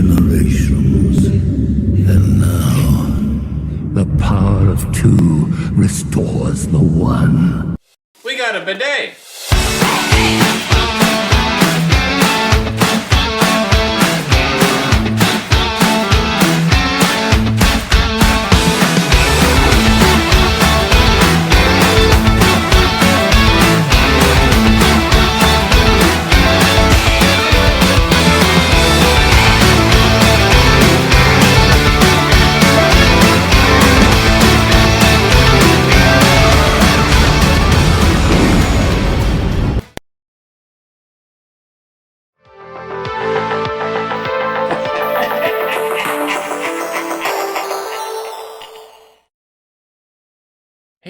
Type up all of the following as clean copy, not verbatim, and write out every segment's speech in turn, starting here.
generations. And now, the power of two restores the one. We got a bidet!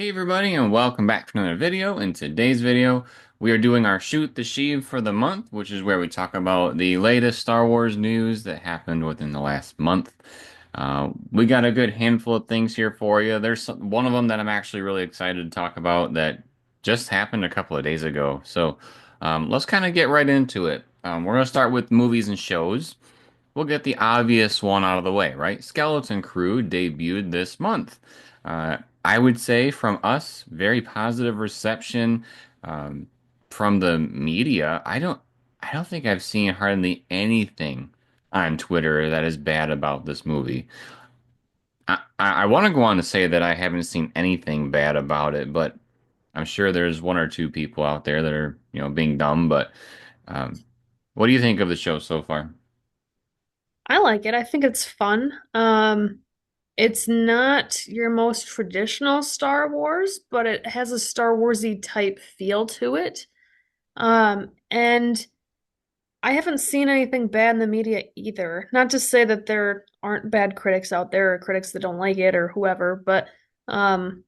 Hey everybody, and welcome back to another video. In today's video, we are doing our Shoot the Sheev for the month, which is where we talk about the latest Star Wars news that happened within the last month. We got a good handful of things here for you. There's one of them that I'm actually really excited to talk about that just happened a couple of days ago. So let's kind of get right into it. We're going to start with movies and shows. We'll get the obvious one out of the way, right? Skeleton Crew debuted this month. I would say from us, very positive reception um, from the media. I don't think I've seen hardly anything on Twitter that is bad about this movie. I want to go on to say that I haven't seen anything bad about it, but I'm sure there's one or two people out there that are, being dumb. But um, what do you think of the show so far? I like it. I think it's fun. It's not your most traditional Star Wars, but it has a Star Warsy type feel to it. And I haven't seen anything bad in the media either. Not to say that there aren't bad critics out there or critics that don't like it or whoever, but um,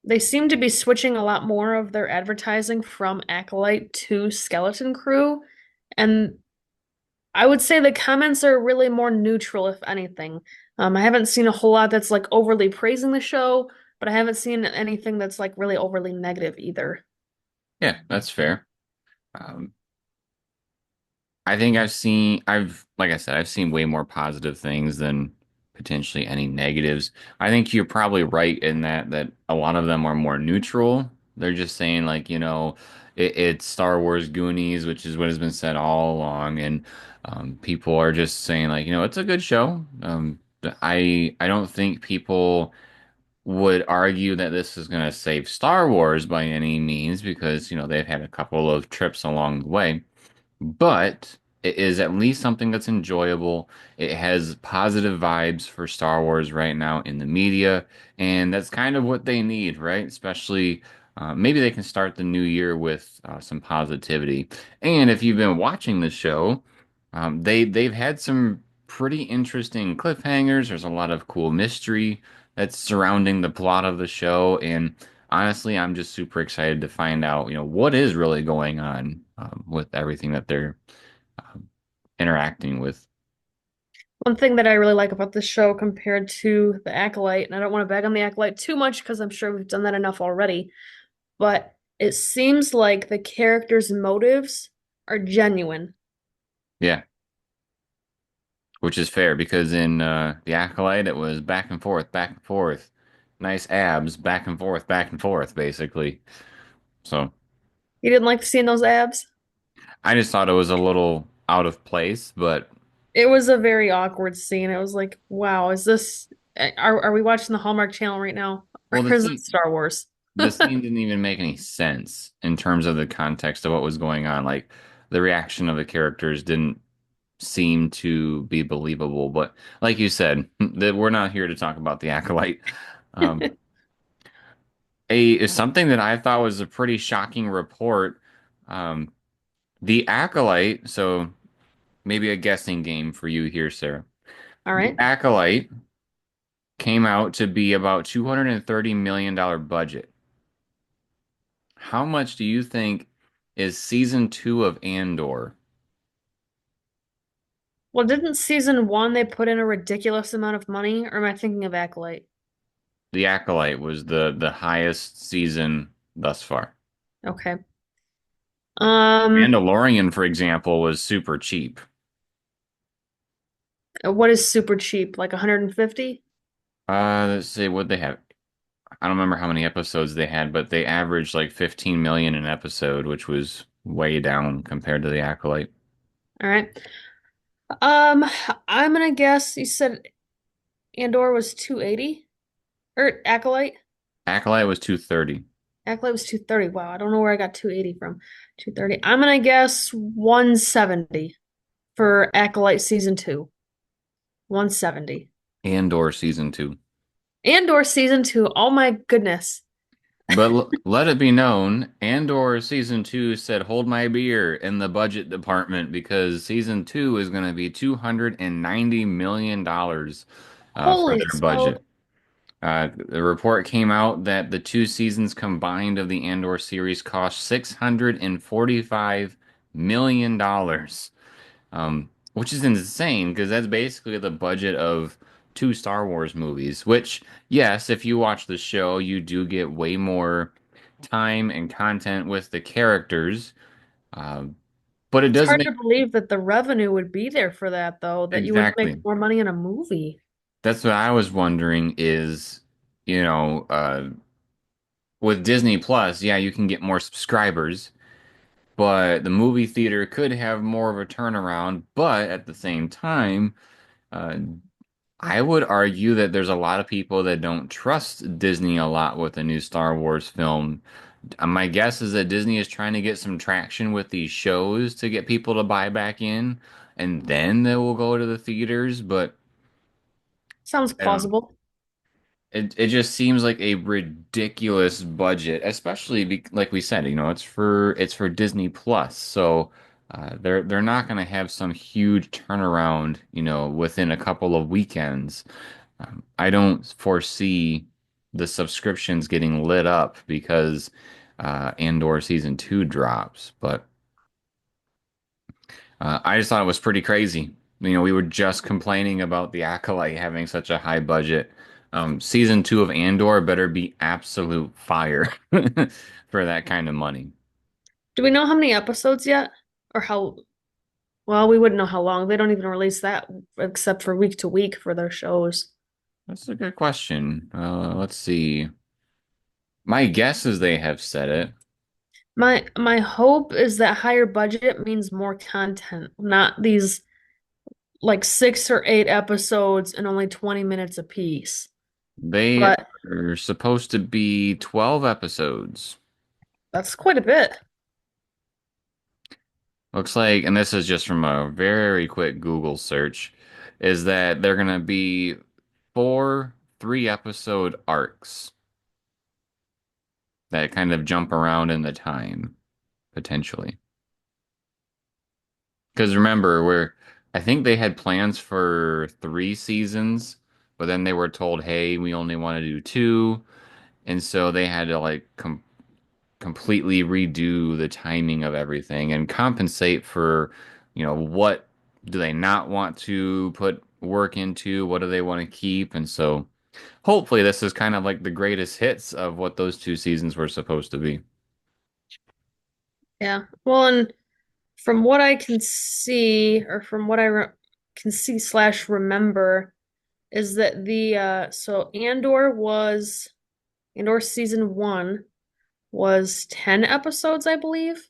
they seem to be switching a lot more of their advertising from Acolyte to Skeleton Crew. And I would say the comments are really more neutral, if anything. I haven't seen a whole lot that's like overly praising the show, but I haven't seen anything that's like really overly negative either. Yeah, that's fair. Um, I think like I said, I've seen way more positive things than potentially any negatives. I think you're probably right in that a lot of them are more neutral. They're just saying like, it's Star Wars Goonies, which is what has been said all along, and people are just saying like, it's a good show. I don't think people would argue that this is going to save Star Wars by any means because, they've had a couple of trips along the way, but it is at least something that's enjoyable. It has positive vibes for Star Wars right now in the media, and that's kind of what they need, right? Especially maybe they can start the new year with some positivity. And if you've been watching the show, they've had some pretty interesting cliffhangers. There's a lot of cool mystery that's surrounding the plot of the show, and honestly, I'm just super excited to find out, what is really going on with everything that they're um, interacting with. One thing that I really like about this show compared to The Acolyte, and I don't want to bag on The Acolyte too much because I'm sure we've done that enough already, but it seems like the characters' motives are genuine. Yeah, which is fair because in The Acolyte, it was back and forth, nice abs, back and forth, basically. So You didn't like seeing those abs? I just thought it was a little out of place, but It was a very awkward scene. It was like, wow, is this are we watching the Hallmark Channel right now? Or well, the is it scene Star Wars? the scene didn't even make any sense in terms of the context of what was going on. Like the reaction of the characters didn't seem to be believable. But like you said, that we're not here to talk about the Acolyte. Um, something that I thought was a pretty shocking report. Um, the Acolyte. So maybe a guessing game for you here, Sarah. All The right. Acolyte came out to be about $230 million budget. How much do you think is season two of Andor? Well, didn't season one they put in a ridiculous amount of money, or am I thinking of Acolyte? The Acolyte was the highest season thus far. Okay. Um, Mandalorian, for example, was super cheap. What is super cheap? Like 150? Let's see what they have. I don't remember how many episodes they had, but they averaged like 15 million an episode, which was way down compared to the Acolyte. All right. Um, I'm gonna guess you said Andor was 280 or Acolyte? Acolyte was 230. Acolyte was 230. Wow, I don't know where I got 280 from. 230. I'm gonna guess 170 for Acolyte season 2. 170. Andor season 2. Andor season 2. Oh my goodness. But let it be known, Andor season 2 said hold my beer in the budget department because season 2 is going to be $290 million for Holy their smoke. budget. The report came out that the two seasons combined of the Andor series cost $645 million, which is insane because that's basically the budget of two Star Wars movies. Which, yes, if you watch the show, you do get way more time and content with the characters. Um, but it It's does hard make to believe that the revenue would be there for that, though, that you would make exactly. more money in a movie. That's what I was wondering is, you know, with Disney Plus, yeah, you can get more subscribers, but the movie theater could have more of a turnaround. But at the same time, uh, I would argue that there's a lot of people that don't trust Disney a lot with a new Star Wars film. My guess is that Disney is trying to get some traction with these shows to get people to buy back in, and then they will go to the theaters. But Sounds I don't. plausible. It just seems like a ridiculous budget, especially like we said, it's for Disney Plus, so they're not going to have some huge turnaround, within a couple of weekends. I don't foresee the subscriptions getting lit up because Andor season 2 drops, but I just thought it was pretty crazy. We were just complaining about the Acolyte having such a high budget. Season 2 of Andor better be absolute fire for that kind of money. Do we know how many episodes yet? Or how, well, we wouldn't know how long. They don't even release that except for week to week for their shows. That's a good question. Let's see. My guess is they have said it. My hope is that higher budget means more content, not these like 6 or 8 episodes and only 20 minutes apiece. They But are supposed to be 12 episodes. that's quite a bit. Looks like, and this is just from a very quick Google search, is that they're going to be four 3 episode arcs that kind of jump around in the time, potentially. Because remember, I think they had plans for 3 seasons, but then they were told, hey, we only want to do two. And so they had to like completely redo the timing of everything and compensate for, what do they not want to put work into? What do they want to keep? And so hopefully this is kind of like the greatest hits of what those 2 seasons were supposed to be. Yeah. Well, and from what I can see, or from what I re can see slash remember, is that the so Andor season 1 was 10 episodes, I believe.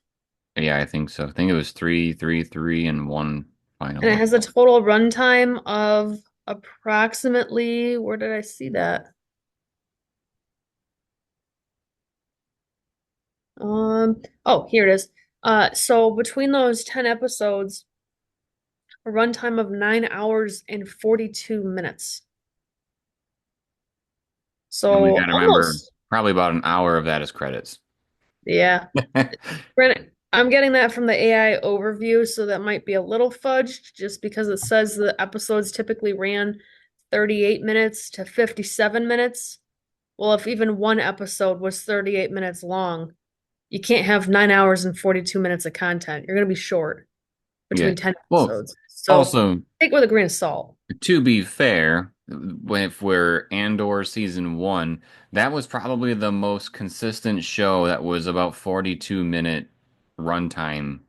Yeah, I think so. I think it was three, three, three, and one final And it one. has a total runtime of approximately, where did I see that? Oh, here it is. So between those 10 episodes, a runtime of 9 hours and 42 minutes. And we So got to remember almost, probably about an hour of that is credits. yeah. Granted, I'm getting that from the AI overview, so that might be a little fudged just because it says the episodes typically ran 38 minutes to 57 minutes. Well, if even one episode was 38 minutes long, you can't have 9 hours and 42 minutes of content. You're going to be short Yeah. between 10 Well, episodes. So also, take it with a grain of salt. to be fair, if we're Andor season 1, that was probably the most consistent show that was about 42-minute runtime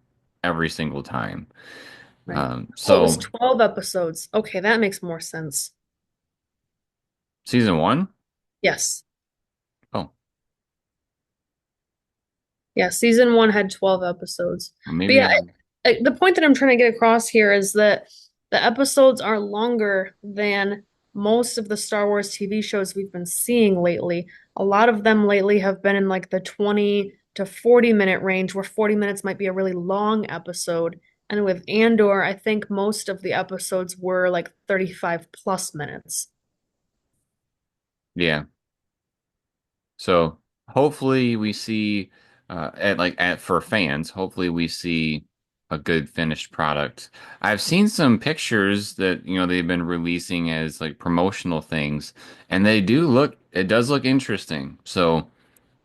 every single time. Right. Oh, it was So 12 episodes. Okay, that makes more sense. season one? Yes. Oh, Yeah, season one had 12 episodes. well, But maybe yeah, I. the point that I'm trying to get across here is that the episodes are longer than most of the Star Wars TV shows we've been seeing lately. A lot of them lately have been in like the 20 to 40-minute range, where 40 minutes might be a really long episode. And with Andor, I think most of the episodes were like 35 plus minutes. Yeah. So hopefully we see at for fans, hopefully we see a good finished product. I've seen some pictures that, they've been releasing as like promotional things, and it does look interesting. So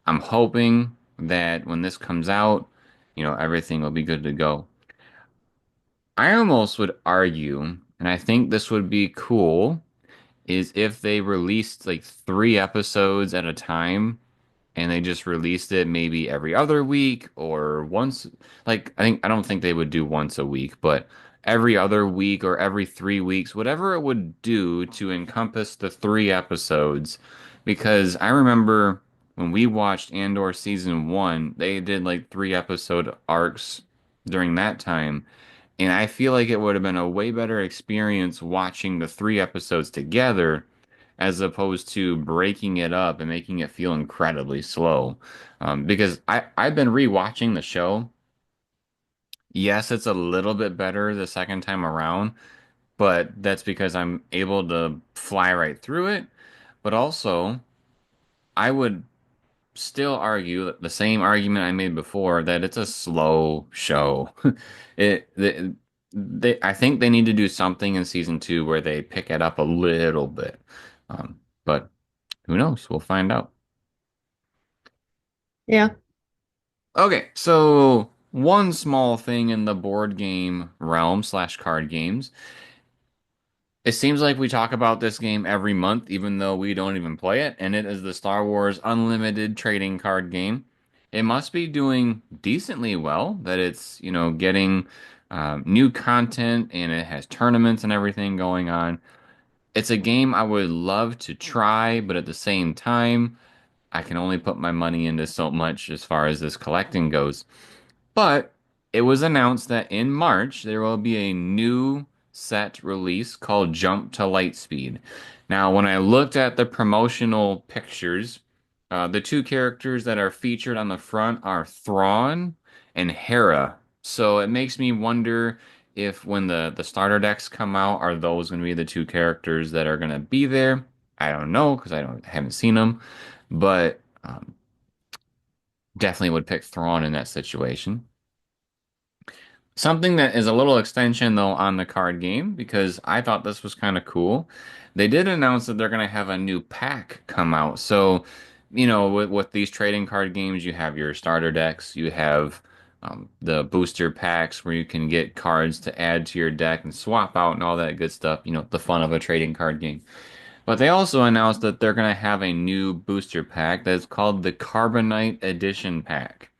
I'm hoping that when this comes out, everything will be good to go. I almost would argue, and I think this would be cool, is if they released like 3 episodes at a time and they just released it maybe every other week or once. Like, I don't think they would do once a week, but every other week or every 3 weeks, whatever it would do to encompass the 3 episodes. Because I remember when we watched Andor season one, they did like 3 episode arcs during that time. And I feel like it would have been a way better experience watching the 3 episodes together as opposed to breaking it up and making it feel incredibly slow. Because I've been rewatching the show. Yes, it's a little bit better the second time around, but that's because I'm able to fly right through it. But also, I would still argue that the same argument I made before that it's a slow show. I think they need to do something in season two where they pick it up a little bit. But who knows? We'll find out. Yeah. Okay, so one small thing in the board game realm slash card games. It seems like we talk about this game every month, even though we don't even play it, and it is the Star Wars Unlimited trading card game. It must be doing decently well, that it's, getting new content and it has tournaments and everything going on. It's a game I would love to try, but at the same time, I can only put my money into so much as far as this collecting goes. But it was announced that in March there will be a new set release called Jump to Lightspeed. Now, when I looked at the promotional pictures, the two characters that are featured on the front are Thrawn and Hera. So it makes me wonder if when the starter decks come out, are those going to be the two characters that are going to be there? I don't know because I haven't seen them, but definitely would pick Thrawn in that situation. Something that is a little extension though on the card game because I thought this was kind of cool. They did announce that they're going to have a new pack come out. So, with these trading card games, you have your starter decks, you have the booster packs where you can get cards to add to your deck and swap out and all that good stuff. The fun of a trading card game. But they also announced that they're going to have a new booster pack that's called the Carbonite Edition Pack,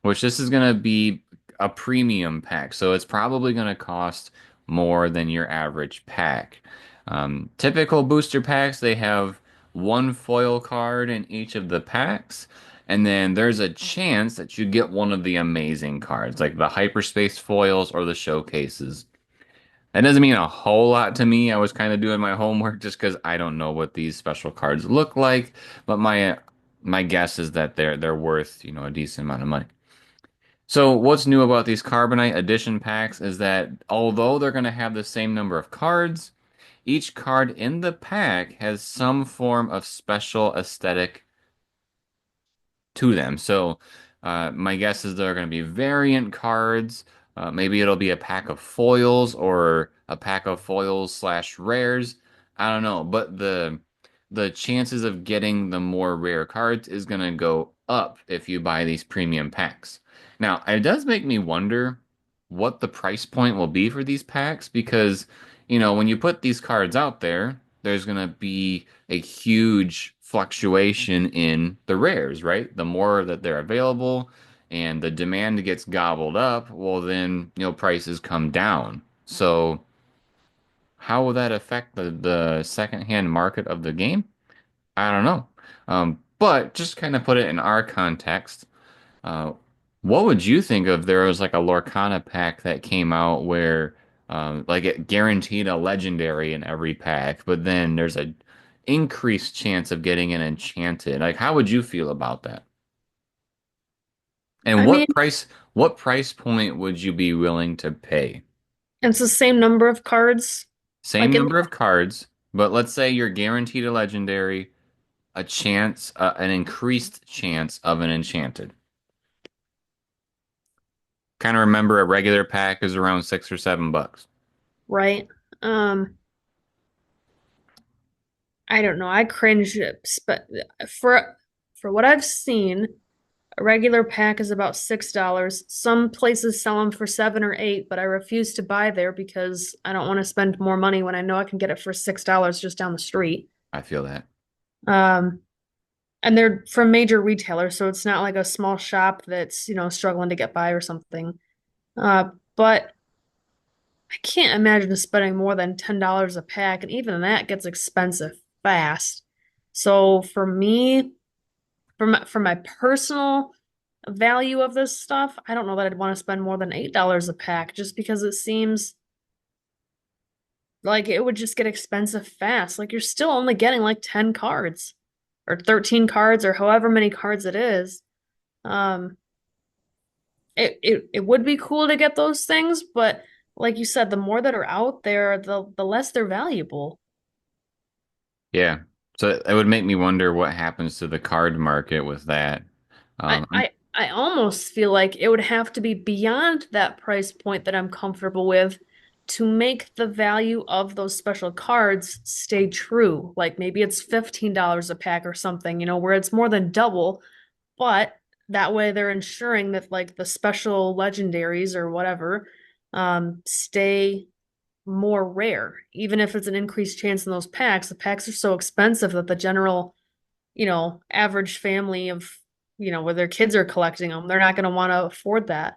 which this is going to be a premium pack. So it's probably going to cost more than your average pack. Typical booster packs, they have one foil card in each of the packs. And then there's a chance that you get one of the amazing cards, like the hyperspace foils or the showcases. That doesn't mean a whole lot to me. I was kind of doing my homework just because I don't know what these special cards look like, but my guess is that they're worth, a decent amount of money. So what's new about these Carbonite edition packs is that although they're going to have the same number of cards, each card in the pack has some form of special aesthetic to them. So my guess is there are going to be variant cards. Maybe it'll be a pack of foils or a pack of foils slash rares. I don't know, but the chances of getting the more rare cards is going to go up if you buy these premium packs. Now, it does make me wonder what the price point will be for these packs because, when you put these cards out there, there's going to be a huge fluctuation in the rares, right? The more that they're available and the demand gets gobbled up, well, then, prices come down. So how will that affect the secondhand market of the game? I don't know. But just kind of put it in our context. Uh, what would you think if there was like a Lorcana pack that came out where like it guaranteed a legendary in every pack, but then there's a increased chance of getting an enchanted? Like, how would you feel about that? And I mean, what price point would you be willing to pay? it's the same number of cards. Same Like in number of cards, but let's say you're guaranteed a legendary, a chance, an increased chance of an enchanted. Kind of remember a regular pack is around $6 or $7. right? Um, I don't know. I cringe, but for what I've seen, a regular pack is about $6. Some places sell them for 7 or 8, but I refuse to buy there because I don't want to spend more money when I know I can get it for $6 just down the street. I feel that. Um, and they're from major retailers, so it's not like a small shop that's, struggling to get by or something. But I can't imagine spending more than $10 a pack, and even that gets expensive fast. So for me, for my personal value of this stuff, I don't know that I'd want to spend more than $8 a pack just because it seems like it would just get expensive fast. Like you're still only getting like 10 cards or 13 cards or however many cards it is. Um, it would be cool to get those things, but like you said, the more that are out there, the less they're valuable. Yeah. So it would make me wonder what happens to the card market with that. I, Um, I'm, I I almost feel like it would have to be beyond that price point that I'm comfortable with to make the value of those special cards stay true. Like maybe it's $15 a pack or something, where it's more than double, but that way they're ensuring that like the special legendaries or whatever stay more rare. Even if it's an increased chance in those packs, the packs are so expensive that the general average family of, where their kids are collecting them, they're not going to want to afford that.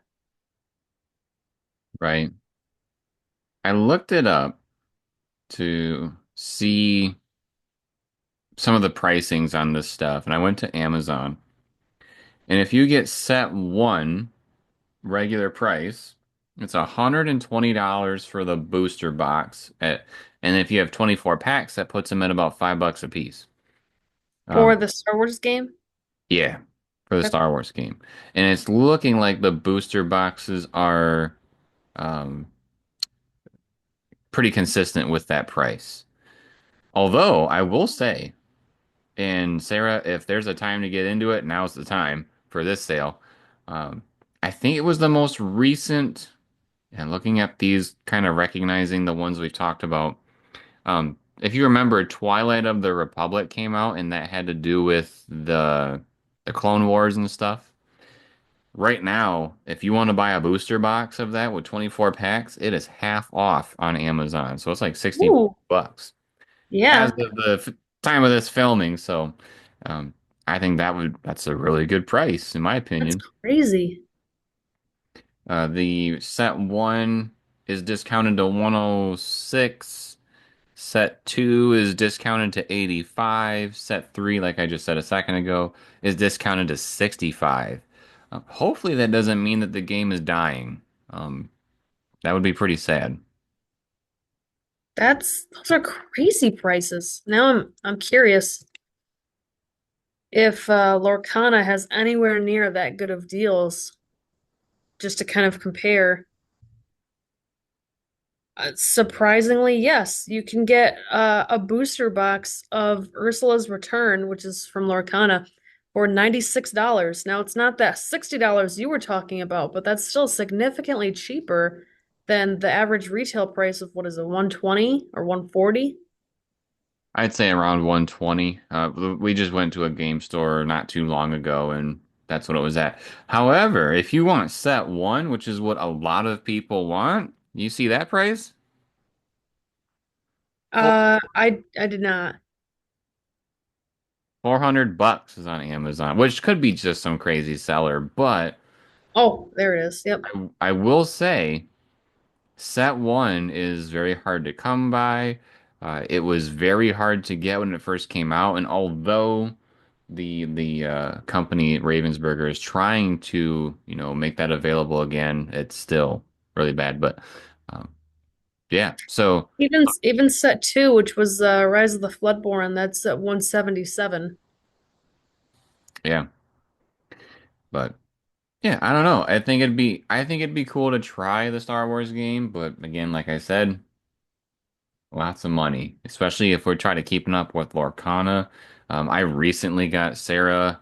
right. I looked it up to see some of the pricings on this stuff, and I went to Amazon. And if you get set one regular price, it's $120 for the booster box and if you have 24 packs, that puts them at about $5 a piece. For Um, the Star Wars game, yeah, for the that's Star Wars game. And it's looking like the booster boxes are um, pretty consistent with that price. Although I will say, and Sarah, if there's a time to get into it, now's the time for this sale. Um, I think it was the most recent, and looking at these, kind of recognizing the ones we've talked about. If you remember, Twilight of the Republic came out, and that had to do with the Clone Wars and stuff. Right now, if you want to buy a booster box of that with 24 packs, it is half off on Amazon. So it's like 60 ooh, bucks as yeah, of the time of this filming. So um, I think that's a really good price in my that's opinion. crazy. The set one is discounted to 106. Set two is discounted to 85. Set three, like I just said a second ago, is discounted to 65. Hopefully that doesn't mean that the game is dying. Um, that would be pretty sad. Those are crazy prices. Now I'm curious if Lorcana has anywhere near that good of deals, just to kind of compare. Surprisingly, yes, you can get a booster box of Ursula's Return, which is from Lorcana, for $96. Now, it's not that $60 you were talking about, but that's still significantly cheaper than the average retail price of what is it, 120 or 140? I'd say around 120. We just went to a game store not too long ago, and that's what it was at. However, if you want set one, which is what a lot of people want, you see that price? Four- I did not. 400 bucks is on Amazon, which could be just some crazy seller, but Oh, there it is. Yep. I will say Set one is very hard to come by. It was very hard to get when it first came out, and although the company Ravensburger is trying to, make that available again, it's still really bad. But um, yeah, so Even set two, which was Rise of the Floodborn, that's at 177. yeah, but yeah, I don't know. I think it'd be cool to try the Star Wars game, but again, like I said, lots of money, especially if we're trying to keeping up with Lorcana. I recently got Sarah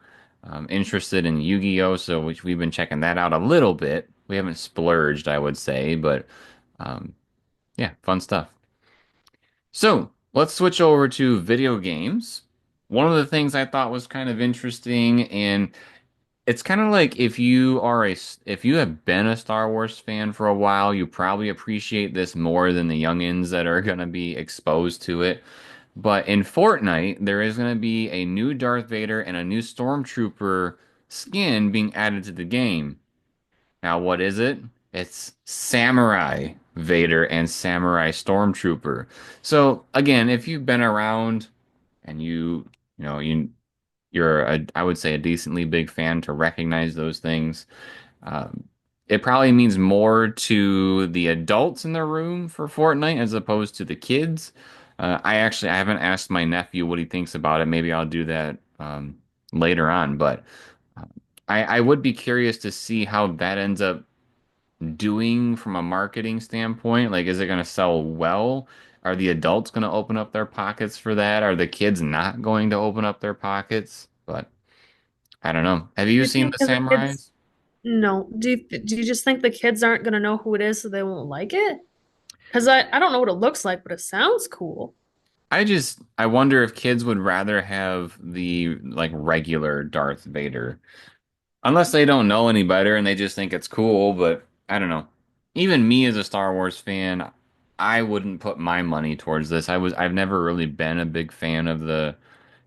interested in Yu-Gi-Oh, so we've been checking that out a little bit. We haven't splurged, I would say, but um, yeah, fun stuff. So let's switch over to video games. One of the things I thought was kind of interesting, and it's kind of like if you have been a Star Wars fan for a while, you probably appreciate this more than the youngins that are going to be exposed to it. But in Fortnite, there is going to be a new Darth Vader and a new Stormtrooper skin being added to the game. Now, what is it? It's Samurai Vader and Samurai Stormtrooper. So again, if you've been around and you know, you're I would say a decently big fan to recognize those things. Um, it probably means more to the adults in the room for Fortnite as opposed to the kids. I haven't asked my nephew what he thinks about it. Maybe I'll do that later on, but uh, I would be curious to see how that ends up doing from a marketing standpoint. Like, is it going to sell well? Are the adults going to open up their pockets for that? Are the kids not going to open up their pockets? But I don't know. Have you Do you seen think the that the kids, Samurais? no, do you just think the kids aren't gonna know who it is so they won't like it? Because I don't know what it looks like, but it sounds cool. I wonder if kids would rather have the like regular Darth Vader. Unless they don't know any better and they just think it's cool, but I don't know. Even me as a Star Wars fan, I wouldn't put my money towards this. I've never really been a big fan of the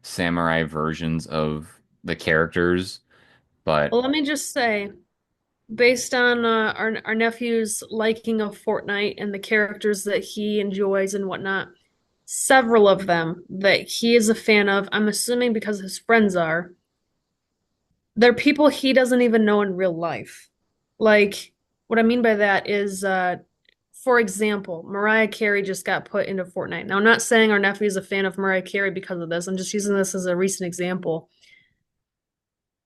samurai versions of the characters, but Well, let me just say, based on our nephew's liking of Fortnite and the characters that he enjoys and whatnot, several of them that he is a fan of, I'm assuming because his friends are, they're people he doesn't even know in real life. Like, what I mean by that is, for example, Mariah Carey just got put into Fortnite. Now, I'm not saying our nephew is a fan of Mariah Carey because of this. I'm just using this as a recent example.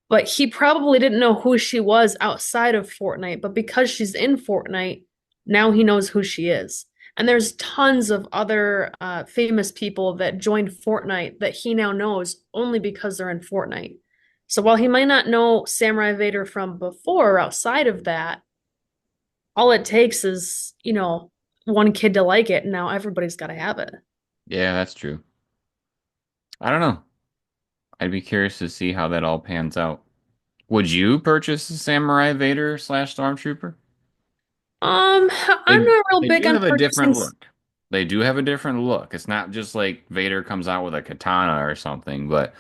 But he probably didn't know who she was outside of Fortnite, but because she's in Fortnite, now he knows who she is. And there's tons of other famous people that joined Fortnite that he now knows only because they're in Fortnite. So while he might not know Samurai Vader from before or outside of that, all it takes is, one kid to like it, and now everybody's got to have it. yeah, that's true. I don't know. I'd be curious to see how that all pans out. Would you purchase a Samurai Vader slash Stormtrooper? I'm They not real they big do on have a purchasing. different look. They do have a different look. It's not just like Vader comes out with a katana or something, but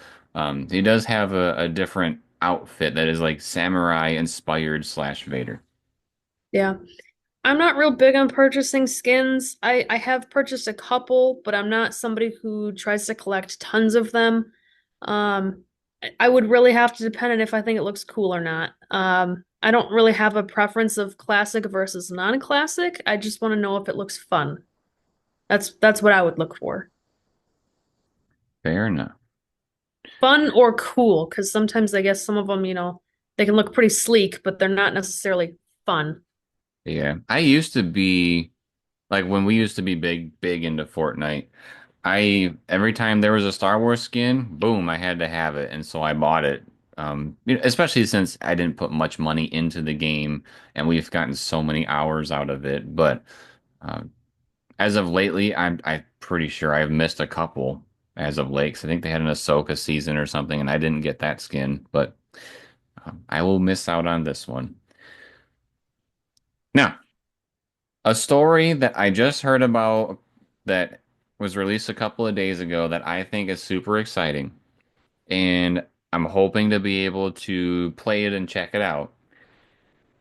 he does have a different outfit that is like samurai inspired slash Vader. Yeah. I'm not real big on purchasing skins. I have purchased a couple, but I'm not somebody who tries to collect tons of them. I would really have to depend on if I think it looks cool or not. I don't really have a preference of classic versus non-classic. I just want to know if it looks fun. That's what I would look for. Fair enough. Fun or cool, because sometimes I guess some of them, they can look pretty sleek, but they're not necessarily fun. Yeah. I used to be like when we used to be big into Fortnite. I every time there was a Star Wars skin, boom, I had to have it, and so I bought it. Especially since I didn't put much money into the game, and we've gotten so many hours out of it. But uh, as of lately, I'm pretty sure I've missed a couple as of late. 'Cause I think they had an Ahsoka season or something, and I didn't get that skin. But I will miss out on this one. Now, a story that I just heard about that was released a couple of days ago that I think is super exciting, and I'm hoping to be able to play it and check it out.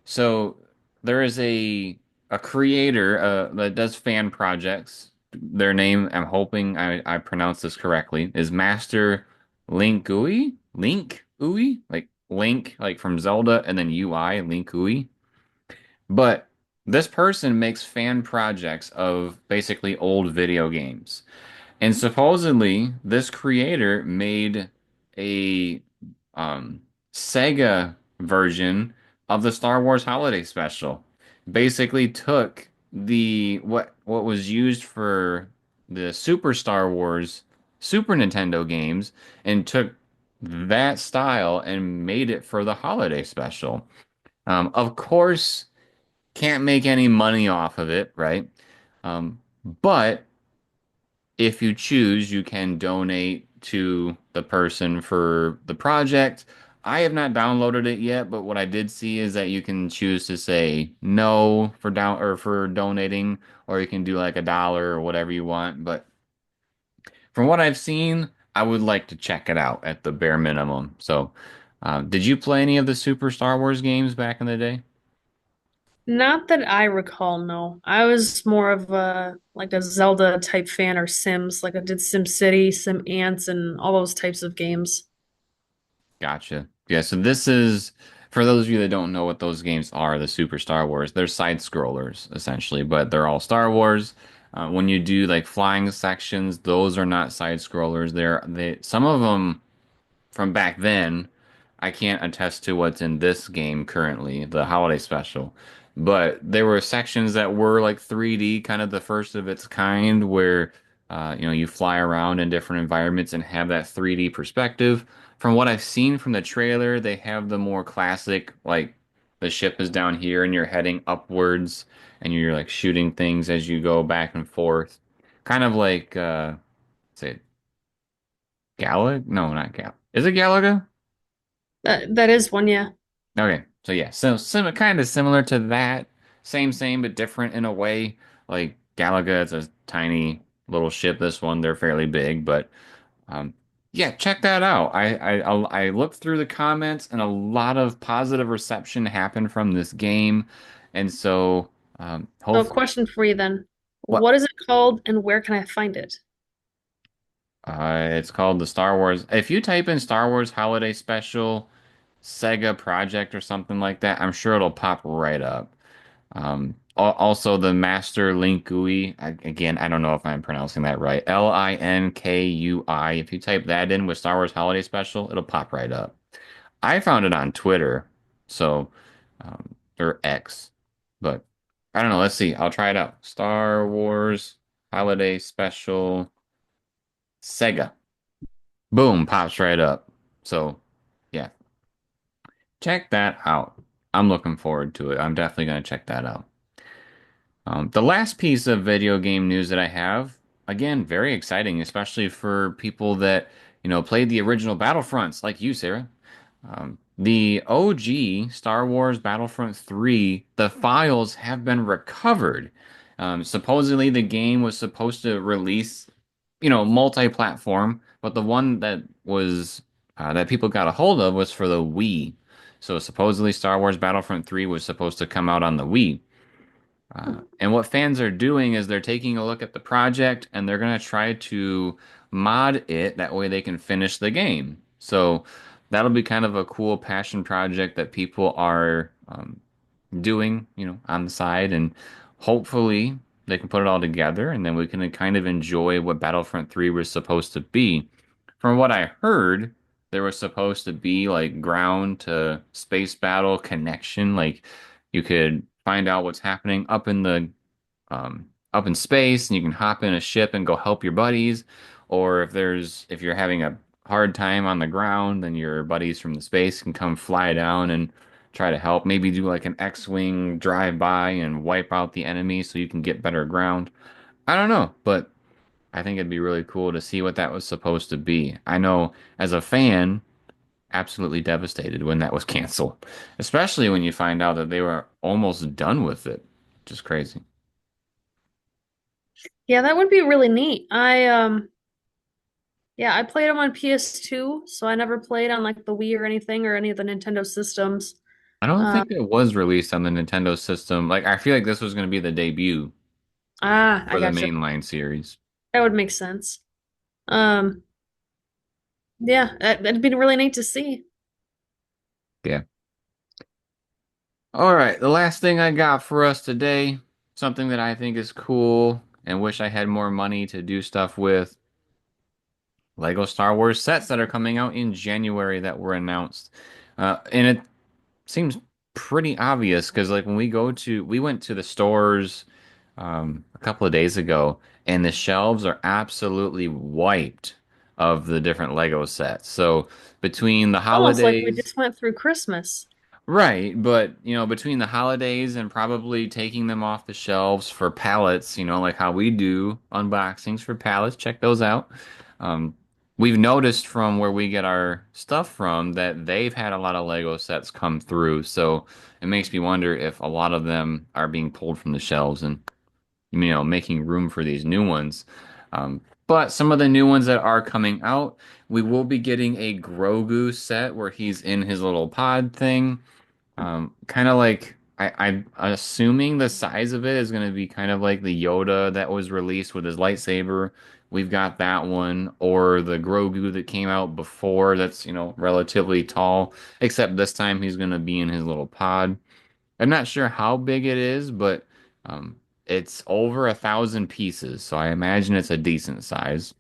So there is a creator that does fan projects. Their name, I'm hoping I pronounce this correctly, is Master Link UI? Link UI? Like Link, like from Zelda, and then UI, Link UI. But this person makes fan projects of basically old video games. And supposedly, this creator made a um, Sega version of the Star Wars Holiday Special. Basically, took the what was used for the Super Star Wars Super Nintendo games and took that style and made it for the Holiday Special. Of course, can't make any money off of it, right? But if you choose, you can donate to the person for the project. I have not downloaded it yet, but what I did see is that you can choose to say no for down or for donating, or you can do like $1 or whatever you want. But from what I've seen, I would like to check it out at the bare minimum. So, did you play any of the Super Star Wars games back in the day? Not that I recall, no. I was more of a like a Zelda type fan or Sims, like I did Sim City, Sim Ants, and all those types of games. Gotcha. Yeah, so this is for those of you that don't know what those games are, the Super Star Wars. They're side scrollers essentially, but they're all Star Wars. When you do like flying sections, those are not side scrollers. They some of them from back then. I can't attest to what's in this game currently, the holiday special. But there were sections that were like 3D, kind of the first of its kind, where you fly around in different environments and have that 3D perspective. From what I've seen from the trailer, they have the more classic, like the ship is down here and you're heading upwards and you're like shooting things as you go back and forth. Kind of like say Galaga? No, not Gal. Is it Galaga? That is one, yeah. Okay, so yeah, so kind of similar to that, same, but different in a way. Like Galaga is a tiny little ship. This one, they're fairly big, but um, yeah, check that out. I looked through the comments, and a lot of positive reception happened from this game, and so So, hopefully, question for you then. what What is it called and where can I find it? it's called the Star Wars. If you type in Star Wars Holiday Special Sega Project or something like that, I'm sure it'll pop right up. Also the Master Link GUI. Again, I don't know if I'm pronouncing that right. Linkui. If you type that in with Star Wars Holiday Special, it'll pop right up. I found it on Twitter, so or X, but I don't know. Let's see. I'll try it out. Star Wars Holiday Special Sega. Boom, pops right up. So, yeah, check that out. I'm looking forward to it. I'm definitely going to check that out. The last piece of video game news that I have, again, very exciting, especially for people that, played the original Battlefronts like you, Sarah. The OG Star Wars Battlefront 3, the files have been recovered. Supposedly the game was supposed to release, multi-platform, but the one that people got a hold of was for the Wii. So supposedly Star Wars Battlefront 3 was supposed to come out on the Wii. And what fans are doing is they're taking a look at the project and they're going to try to mod it. That way they can finish the game. So that'll be kind of a cool passion project that people are doing, on the side. And hopefully they can put it all together and then we can kind of enjoy what Battlefront 3 was supposed to be. From what I heard, there was supposed to be like ground to space battle connection. Like you could find out what's happening up in space and you can hop in a ship and go help your buddies. Or if you're having a hard time on the ground, then your buddies from the space can come fly down and try to help. Maybe do like an X-wing drive by and wipe out the enemy so you can get better ground. I don't know, but I think it'd be really cool to see what that was supposed to be. I know as a fan, absolutely devastated when that was canceled, especially when you find out that they were almost done with it. Just crazy. Yeah, that would be really neat. Yeah, I played them on PS2, so I never played on like the Wii or anything or any of the Nintendo systems. I don't Uh, think it was released on the Nintendo system. Like, I feel like this was going to be the debut I for the gotcha. mainline series. That would make sense. Um, yeah, that'd be really neat to see. Yeah. All right, the last thing I got for us today, something that I think is cool and wish I had more money to do stuff with. Lego Star Wars sets that are coming out in January that were announced. And it seems pretty obvious because like when we went to the stores a couple of days ago, and the shelves are absolutely wiped of the different Lego sets. So between the Almost like we holidays, just went through Christmas. right, but between the holidays and probably taking them off the shelves for pallets, like how we do unboxings for pallets, check those out. Um, we've noticed from where we get our stuff from that they've had a lot of Lego sets come through, so it makes me wonder if a lot of them are being pulled from the shelves and making room for these new ones. But some of the new ones that are coming out, we will be getting a Grogu set where he's in his little pod thing. Kind of like I'm assuming the size of it is going to be kind of like the Yoda that was released with his lightsaber. We've got that one, or the Grogu that came out before that's, relatively tall, except this time he's going to be in his little pod. I'm not sure how big it is, but um, it's over 1,000 pieces, so I imagine it's a decent size.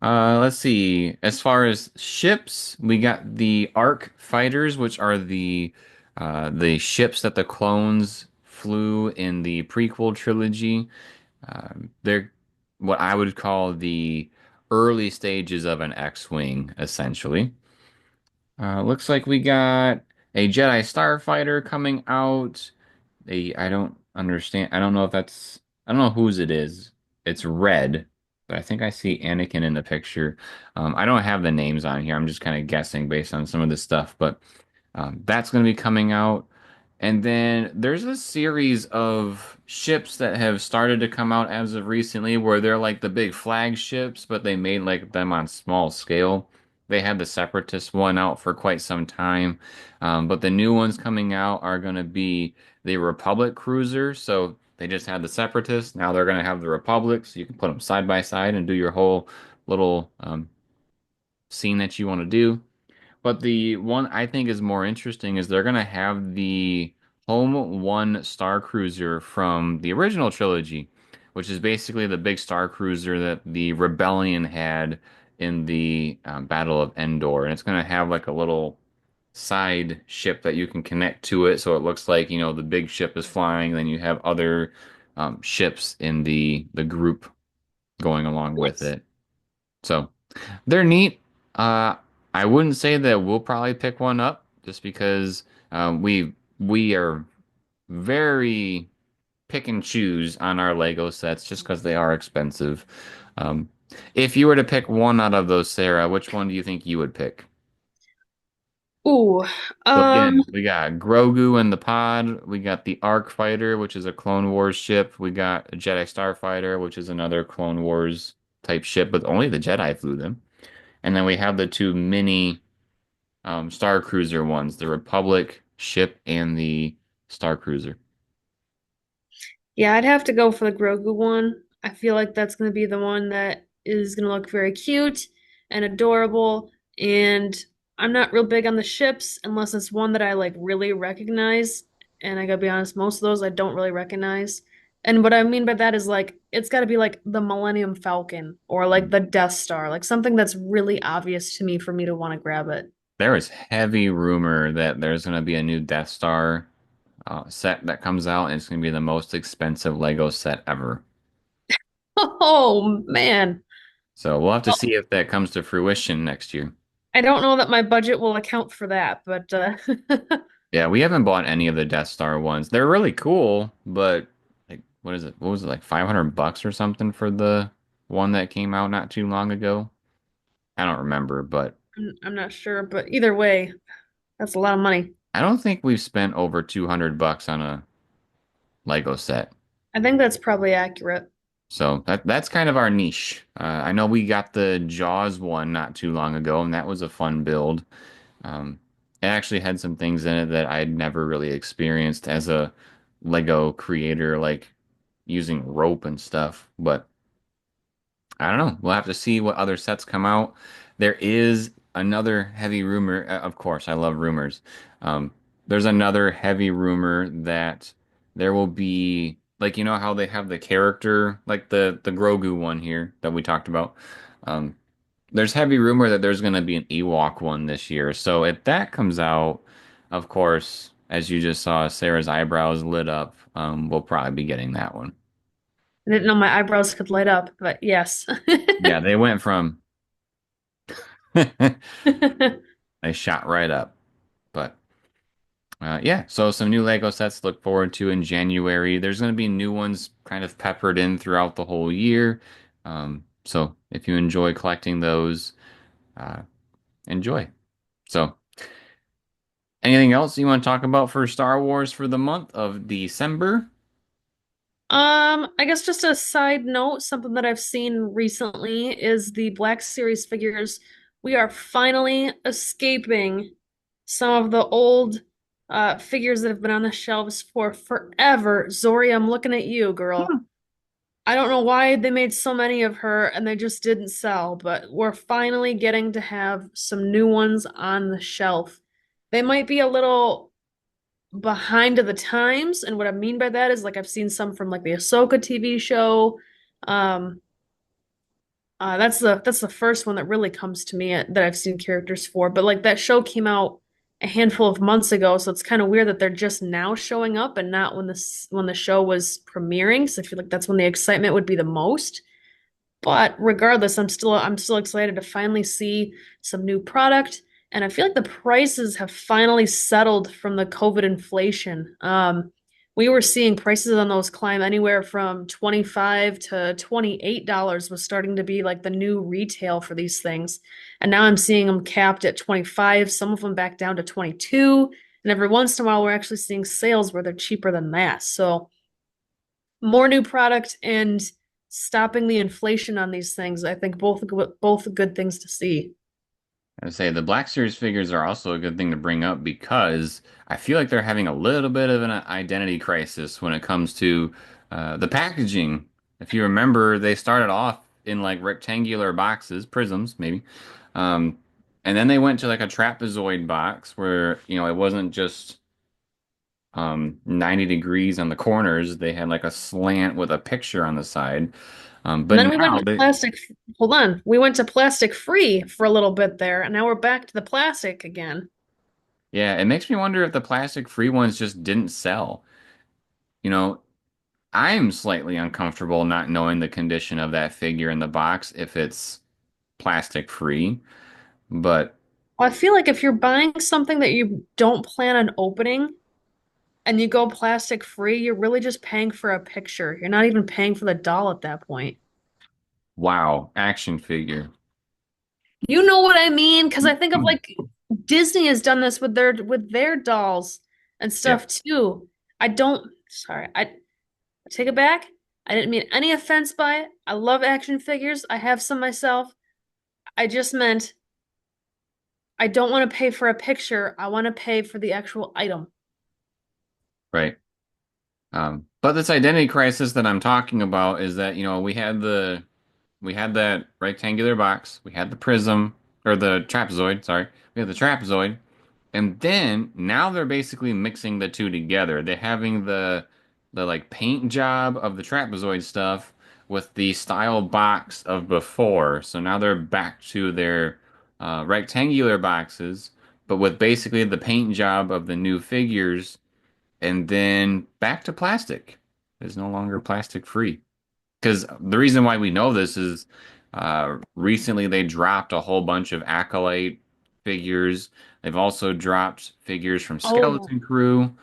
Let's see. As far as ships, we got the Arc fighters, which are the ships that the clones flew in the prequel trilogy. They're what I would call the early stages of an X-wing, essentially. Looks like we got a Jedi Starfighter coming out. I don't understand. I don't know whose it is. It's red, but I think I see Anakin in the picture. I don't have the names on here. I'm just kind of guessing based on some of this stuff, but that's going to be coming out. And then there's a series of ships that have started to come out as of recently where they're like the big flagships, but they made like them on small scale. They had the Separatist one out for quite some time. But the new ones coming out are going to be the Republic cruiser. So they just had the Separatists. Now they're going to have the Republic. So you can put them side by side and do your whole little scene that you want to do. But the one I think is more interesting is they're gonna have the Home One Star Cruiser from the original trilogy, which is basically the big Star Cruiser that the Rebellion had in the Battle of Endor, and it's gonna have like a little side ship that you can connect to it, so it looks like the big ship is flying, then you have other ships in the group going along with Nice. it. So. They're neat. Uh, I wouldn't say that we'll probably pick one up just because we are very pick and choose on our Lego sets just because they are expensive. Um, if you were to pick one out of those, Sarah, which one do you think you would pick? Ooh, So um, again, we got Grogu in the pod. We got the Arc Fighter, which is a Clone Wars ship. We got a Jedi Starfighter, which is another Clone Wars type ship, but only the Jedi flew them. And then we have the two mini Star Cruiser ones, the Republic ship and the Star Cruiser. yeah, I'd have to go for the Grogu one. I feel like that's going to be the one that is going to look very cute and adorable. And I'm not real big on the ships unless it's one that I like really recognize. And I gotta be honest, most of those I don't really recognize. And what I mean by that is like it's got to be like the Millennium Falcon or like the Death Star, like something that's really obvious to me for me to want to grab it. There is heavy rumor that there's going to be a new Death Star set that comes out, and it's going to be the most expensive Lego set ever. Oh man. So we'll have to Well, see if that comes to fruition next year. I don't know that my budget will account for that, but Yeah, we haven't bought any of the Death Star ones. They're really cool, but like, what is it? What was it like $500 or something for the one that came out not too long ago? I don't remember, but I'm not sure. But either way, that's a lot of money. I don't think we've spent over $200 on a Lego set. I think that's probably accurate. So that's kind of our niche. I know we got the Jaws one not too long ago, and that was a fun build. Um, It actually had some things in it that I'd never really experienced as a Lego creator, like using rope and stuff. But I don't know. We'll have to see what other sets come out. There is another heavy rumor. Of course, I love rumors. Um, there's another heavy rumor that there will be, like, you know how they have the character, like the Grogu one here that we talked about. Um, there's heavy rumor that there's going to be an Ewok one this year. So if that comes out, of course, as you just saw, Sarah's eyebrows lit up. We'll probably be getting that one. I didn't know my eyebrows could light up, but yes. Yeah, they went from they shot right up. But yeah, so some new Lego sets to look forward to in January. There's going to be new ones kind of peppered in throughout the whole year. So if you enjoy collecting those, uh, enjoy. So anything else you want to talk about for Star Wars for the month of December? I guess just a side note, something that I've seen recently is the Black Series figures. We are finally escaping some of the old figures that have been on the shelves for forever. Zori, I'm looking at you, girl. I don't know why they made so many of her and they just didn't sell, but we're finally getting to have some new ones on the shelf. They might be a little behind of the times, and what I mean by that is like I've seen some from like the Ahsoka TV show. Um, that's the first one that really comes to me that I've seen characters for. But like that show came out a handful of months ago, so it's kind of weird that they're just now showing up and not when the show was premiering. So I feel like that's when the excitement would be the most. But regardless, I'm still excited to finally see some new product. And I feel like the prices have finally settled from the COVID inflation. We were seeing prices on those climb anywhere from 25 to $28 was starting to be like the new retail for these things. And now I'm seeing them capped at 25, some of them back down to 22. And every once in a while, we're actually seeing sales where they're cheaper than that. So more new product and stopping the inflation on these things. I think both good things to see. I would say the Black Series figures are also a good thing to bring up because I feel like they're having a little bit of an identity crisis when it comes to the packaging. If you remember, they started off in like rectangular boxes, prisms maybe, um, and then they went to like a trapezoid box where it wasn't just 90 degrees on the corners. They had like a slant with a picture on the side. And But then we went now to they plastic. Hold on. We went to plastic free for a little bit there, and now we're back to the plastic again. Yeah, it makes me wonder if the plastic free ones just didn't sell. You know, I'm slightly uncomfortable not knowing the condition of that figure in the box if it's plastic free. But Well, I feel like if you're buying something that you don't plan on opening and you go plastic free, you're really just paying for a picture. You're not even paying for the doll at that point. wow, action figure. You know what I mean? Because I think of like Disney has done this with their dolls and Yep, stuff too. I don't, sorry, I take it back. I didn't mean any offense by it. I love action figures. I have some myself. I just meant I don't want to pay for a picture. I want to pay for the actual item. right. But this identity crisis that I'm talking about is that, we had that rectangular box, we had the prism or the trapezoid, sorry. We had the trapezoid. And then now they're basically mixing the two together. They're having the like paint job of the trapezoid stuff with the style box of before. So now they're back to their rectangular boxes, but with basically the paint job of the new figures, and then back to plastic. It's no longer plastic free. Because the reason why we know this is recently they dropped a whole bunch of Acolyte figures. They've also dropped figures from Oh, Skeleton Crew,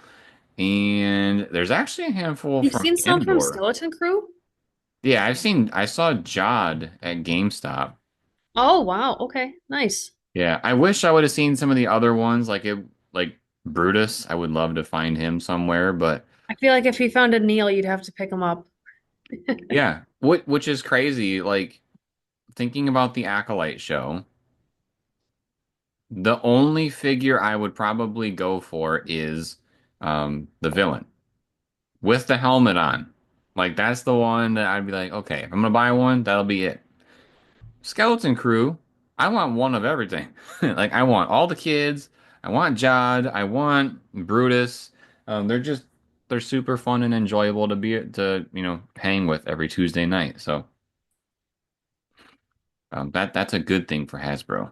and there's actually a handful you've from seen some from Endor. Skeleton Crew? Yeah, I saw Jod at GameStop. Oh, wow. Okay, nice. Yeah, I wish I would have seen some of the other ones, like Brutus. I would love to find him somewhere, but I feel like if you found a Neil, you'd have to pick him up. yeah, which is crazy. Like thinking about the Acolyte show. The only figure I would probably go for is the villain with the helmet on. Like that's the one that I'd be like, okay, if I'm gonna buy one, that'll be it. Skeleton Crew, I want one of everything. Like I want all the kids, I want Jod, I want Brutus. They're super fun and enjoyable to hang with every Tuesday night. So that's a good thing for Hasbro.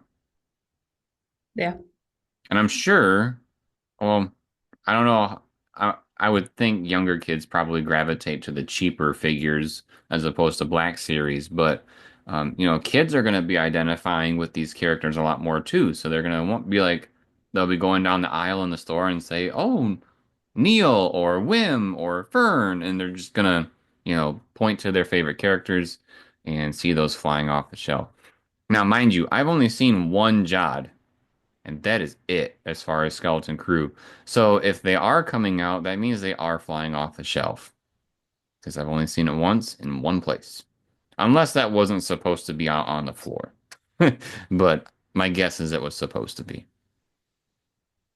Yeah. And I'm sure, well, I don't know. I would think younger kids probably gravitate to the cheaper figures as opposed to Black Series, but kids are going to be identifying with these characters a lot more too. So they're going to want be like they'll be going down the aisle in the store and say, "Oh, Neil or Wim or Fern," and they're just gonna, point to their favorite characters and see those flying off the shelf. Now, mind you, I've only seen one Jod. And that is it as far as Skeleton Crew. So if they are coming out, that means they are flying off the shelf. Because I've only seen it once in one place. Unless that wasn't supposed to be out on the floor. But my guess is it was supposed to be.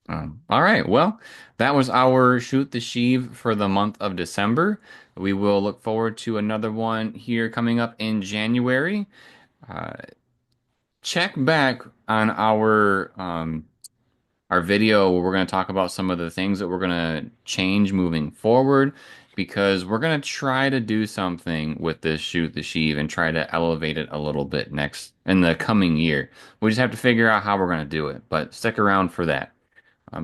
All right. Well, that was our Shoot the Sheev for the month of December. We will look forward to another one here coming up in January. Uh, Check back on our video where we're going to talk about some of the things that we're going to change moving forward because we're going to try to do something with this Shoot the Sheev and try to elevate it a little bit next in the coming year. We just have to figure out how we're going to do it, but stick around for that.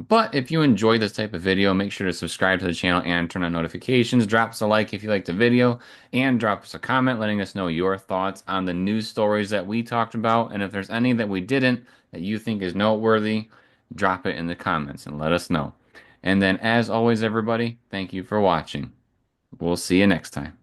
But if you enjoy this type of video, make sure to subscribe to the channel and turn on notifications. Drop us a like if you liked the video, and drop us a comment letting us know your thoughts on the news stories that we talked about. And if there's any that we didn't that you think is noteworthy, drop it in the comments and let us know. And then, as always, everybody, thank you for watching. We'll see you next time.